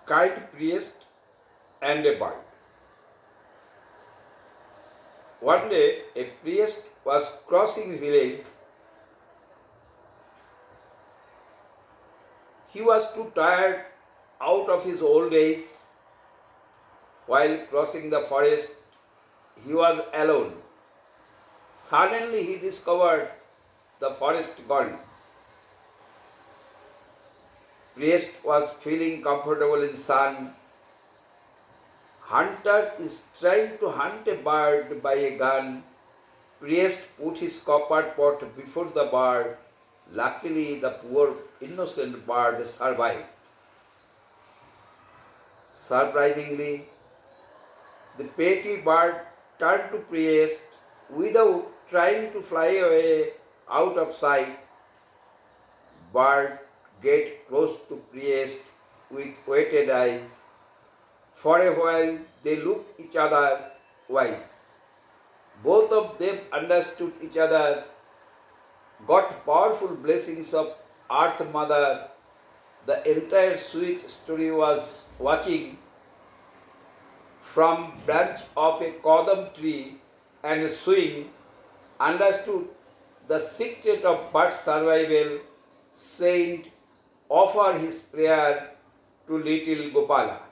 kind priest and a bird. One day, a priest was crossing village. He was too tired out of his old age. While crossing the forest, he was alone. Suddenly, he discovered the forest gone. Priest was feeling comfortable in sun. Hunter is trying to hunt a bird by a gun. Priest put his copper pot before the bird. Luckily, the poor innocent bird survived. Surprisingly, the petty bird turned to priest without trying to fly away out of sight. Bird get close to priest with wetted eyes. For a while they looked each other wise. Both of them understood each other, got powerful blessings of Earth Mother. The entire sweet story was watching from branch of a kodam tree and swing, understood the secret of bird survival. Saint offer his prayer to little Gopala.